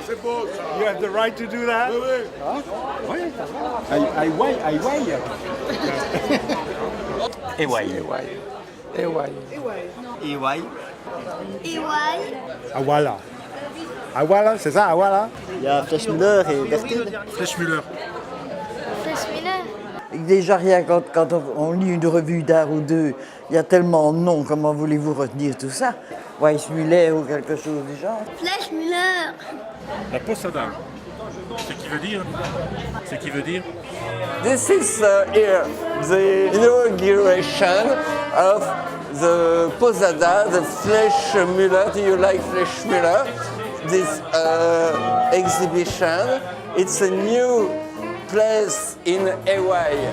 c'est beau ça. You have the right to do that? Oui, oui. Ah, oui. I weigh. Awala. Awala, c'est ça, Awala? Il y a Fleischmüller et Bertil. Fleischmüller. Déjà rien quand on lit une revue d'art ou deux, il y a tellement de noms, comment voulez-vous retenir tout ça? Weissmuller ou quelque chose du genre. Fleischmüller. La posada. Ce qui veut dire This is here the inauguration of the Posada, the Fleischmüller. Do you like Fleischmüller? This exhibition. It's a new place in Hawaii.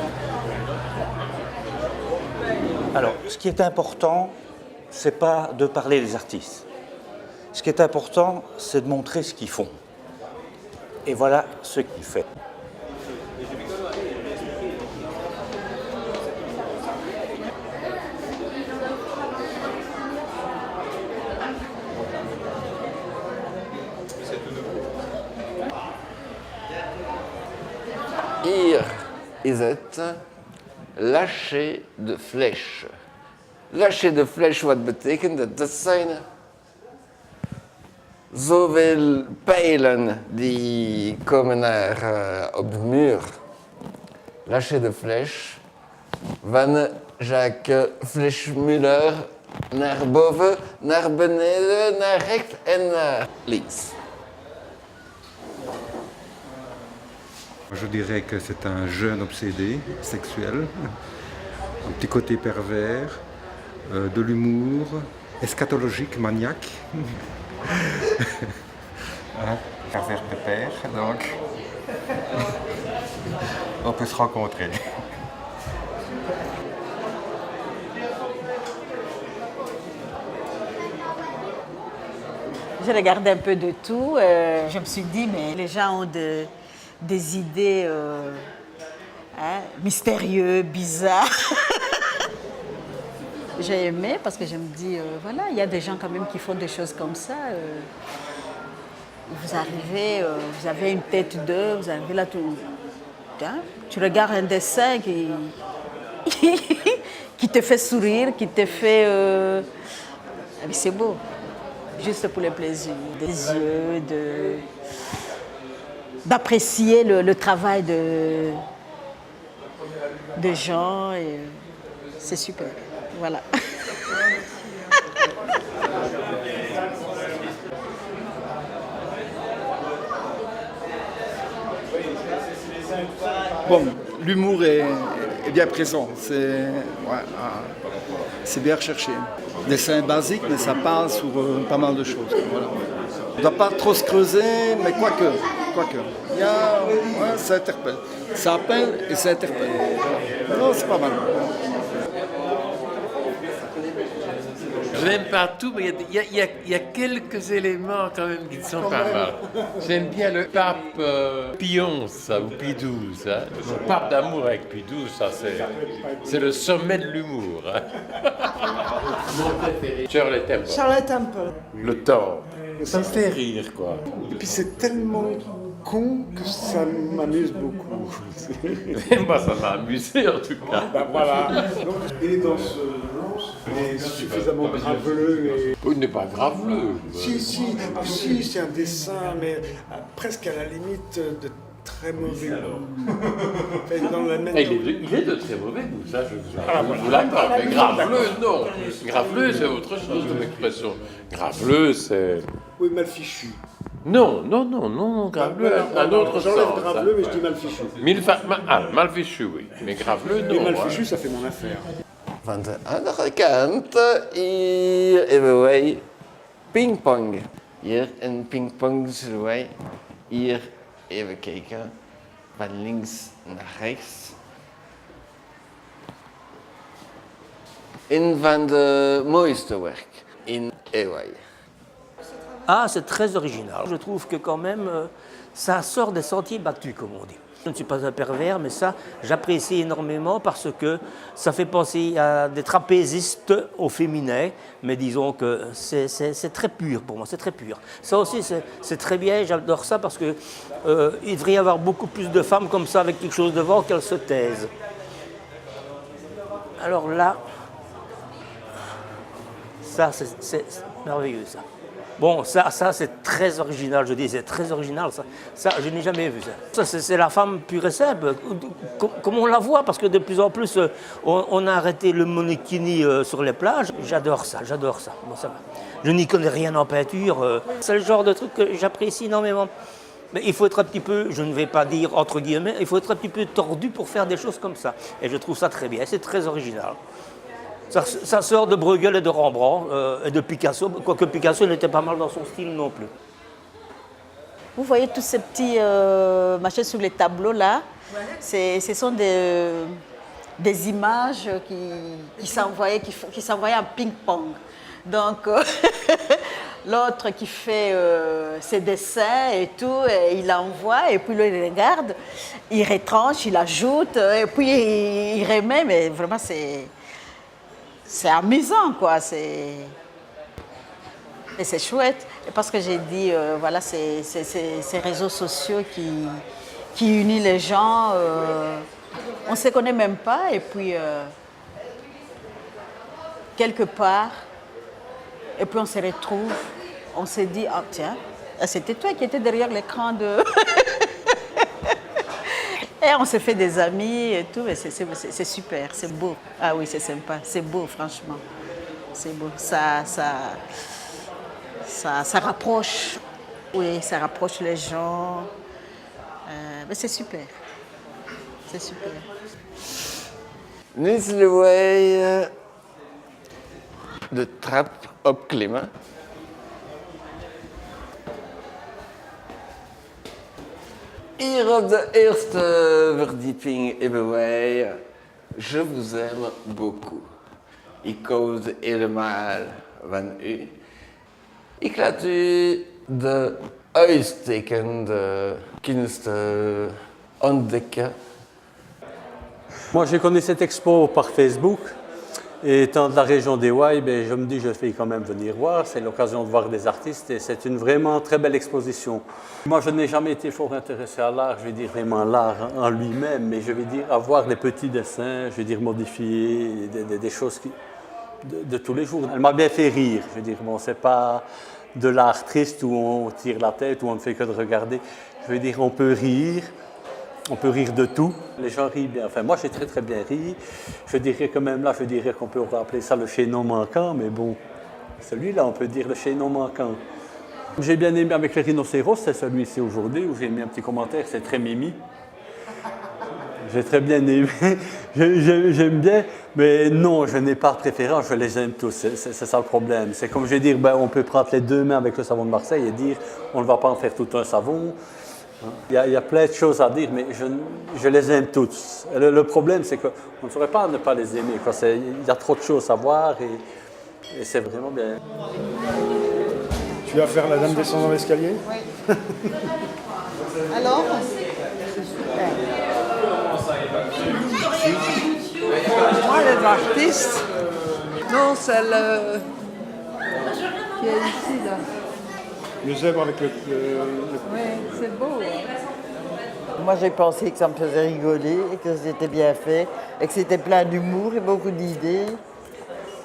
Alors, ce qui est important, c'est pas de parler des artistes. Ce qui est important, c'est de montrer ce qu'ils font. Et voilà ce qu'il fait. Hier is het lâcher de flèche. Lâcher de flèche, wat betekent dat? Dat zijn zoveel pijlen die komen op de muur. Lâcher de flèche van Jacques Fleischmüller naar boven, naar beneden, naar rechts en naar links. Je dirais que c'est un jeune obsédé, sexuel, un petit côté pervers, de l'humour, eschatologique, maniaque. Pervers pépère, donc on peut se rencontrer. J'ai regardé un peu de tout. Je me suis dit, mais les gens ont des idées mystérieuses, bizarres. J'ai aimé parce que je me dis, voilà, il y a des gens quand même qui font des choses comme ça. Vous arrivez, vous avez une tête d'œuf, vous arrivez là, tu regardes un dessin qui te fait sourire, qui te fait... mais c'est beau, juste pour le plaisir, des yeux, d'apprécier le travail de gens. Et c'est super, voilà. Bon, l'humour est bien présent, c'est bien recherché. Dessin basique, mais ça parle sur pas mal de choses. Voilà. On ne doit pas trop se creuser, mais quoique. Ça interpelle. Ça appelle et ça interpelle. Non, c'est pas mal. Je n'aime pas tout, mais il y a quelques éléments quand même qui ne sont pas mal. J'aime bien le pape Pion, ça, ou Pie XII. Hein. Le pape d'amour avec Pie XII, ça c'est le sommet de l'humour. Hein. Mon préféré, Charlotte Temple. Le temps. Ça me fait rire, quoi. Et puis c'est tellement con que ça m'amuse beaucoup. Moi, ça m'a amusé en tout cas. Ben voilà. Donc, et dans ce il est suffisamment graveleux. Et... Il n'est pas graveleux. Si, c'est un dessin, mais presque à la limite de très mauvais goût. Enfin, dans la même... il est de très mauvais goût, ça je vous l'accorde. Mais graveleux, non. Graveleux, c'est autre chose comme expression. Graveleux, c'est... Oui, mal fichu. Non, graveleux, un autre sens. J'enlève graveleux, mais je dis mal fichu. Mal fichu, oui. Mais graveleux, non. Et mal fichu, ça fait mon affaire. Van de andere kant, hier hebben wij pingpong. Hier een pingpong zullen wij hier even kijken. Van links naar rechts. Een van de mooiste werk in Hawaii. Ah, c'est très original. Je trouve que quand même, ça sort des sentiers battus, comme on dit. Je ne suis pas un pervers, mais ça, j'apprécie énormément parce que ça fait penser à des trapézistes au féminin, mais disons que c'est très pur pour moi, c'est très pur. Ça aussi, c'est très bien, j'adore ça parce que il devrait y avoir beaucoup plus de femmes comme ça avec quelque chose devant qu'elles se taisent. Alors là, ça, c'est merveilleux, ça. Bon, ça c'est très original, je dis, c'est très original, ça je n'ai jamais vu ça. Ça, c'est la femme pure et simple, comme on la voit, parce que de plus en plus, on a arrêté le monokini sur les plages. J'adore ça. Bon, ça va. Je n'y connais rien en peinture, c'est le genre de truc que j'apprécie énormément. Mais il faut être un petit peu, je ne vais pas dire entre guillemets, il faut être un petit peu tordu pour faire des choses comme ça. Et je trouve ça très bien, c'est très original. Ça sort de Bruegel et de Rembrandt et de Picasso, quoique Picasso n'était pas mal dans son style non plus. Vous voyez tous ces petits machins sur les tableaux là, ce sont des images qui s'envoyaient en ping-pong. Donc l'autre qui fait ses dessins et tout, et il envoie, et puis là, il regarde, il retranche, il ajoute, et puis il remet, mais vraiment c'est amusant, quoi. Et c'est chouette. Et parce que j'ai dit, voilà, ces réseaux sociaux qui unissent les gens, on ne se connaît même pas, et puis quelque part, et puis on se retrouve, on se dit, ah tiens, c'était toi qui étais derrière l'écran de... Et on se fait des amis et tout, et c'est super, c'est beau. Ah oui, c'est sympa, c'est beau, franchement. C'est beau, ça rapproche. Oui, ça rapproche les gens. Mais c'est super. C'est super. Nu zullen wij de trap opklimmen. Hier op de eerste verdieping hebben wij Je vous aime beaucoup. Ik hou helemaal van u. Ik laat u de uitstekende kunst ontdekken. Moi, j'ai connu cette expo par Facebook. Et étant de la région des Ouailles, je me dis je vais quand même venir voir. C'est l'occasion de voir des artistes et c'est une vraiment très belle exposition. Moi, je n'ai jamais été fort intéressé à l'art, je vais dire vraiment l'art en lui-même, mais je vais dire avoir des petits dessins, je vais dire modifier, des choses de tous les jours. Elle m'a bien fait rire. Je veux dire, bon, c'est pas de l'art triste où on tire la tête, où on ne fait que de regarder. Je veux dire, on peut rire de tout. Les gens rient bien. Enfin, moi, j'ai très très bien ri. Je dirais quand même là, je dirais qu'on peut appeler ça le chaînon manquant, mais bon, celui-là, on peut dire le chaînon manquant. J'ai bien aimé avec les rhinocéros, c'est celui-ci aujourd'hui, où j'ai mis un petit commentaire, c'est très mimi. J'ai très bien aimé, j'aime bien, mais non, je n'ai pas de préférence, je les aime tous, c'est ça le problème. C'est comme je vais dire, on peut prendre les deux mains avec le savon de Marseille et dire, on ne va pas en faire tout un savon. Il y a plein de choses à dire, mais je les aime tous. Le problème, c'est qu'on ne saurait pas ne pas les aimer. Il y a trop de choses à voir et c'est vraiment bien. Tu vas faire la dame descendant l'escalier? Oui. Alors, moi, les artistes, non, celle qui est ici, là. Le zèbre avec le... Oui, c'est beau. moi j'ai pensé que ça me faisait rigoler et que c'était bien fait et que c'était plein d'humour et beaucoup d'idées.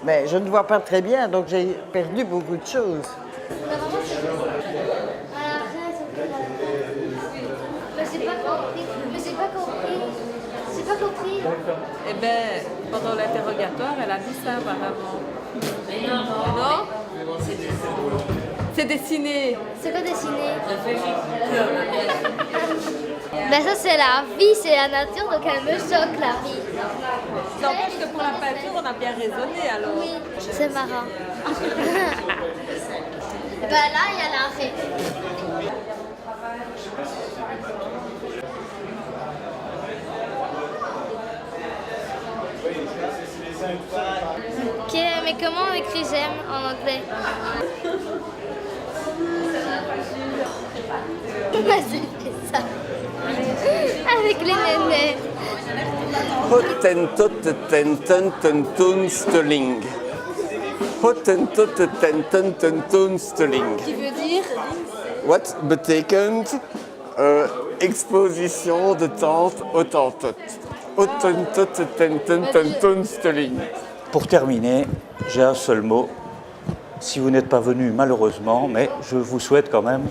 Mais je ne vois pas très bien, donc j'ai perdu beaucoup de choses. J'ai pas compris. Eh bien, pendant l'interrogatoire, elle a dit ça apparemment. Non? C'est dessiné. C'est quoi dessiner? Ben ça c'est la vie, c'est la nature, donc elle me choque la vie. N'empêche que pour la peinture, on a bien raisonné alors. Oui, c'est marrant. Ben là, il y a l'arrêt. Ok, mais comment on écrit j'aime en anglais? Vas-y. avec les nénés. Hottentotententententunsteling. Hottentotententententunsteling. Qui veut dire Wat betekent exposition de tente Hottentot. Hottentotentententunsteling. Pour terminer, j'ai un seul mot. Si vous n'êtes pas venu, malheureusement, mais je vous souhaite quand même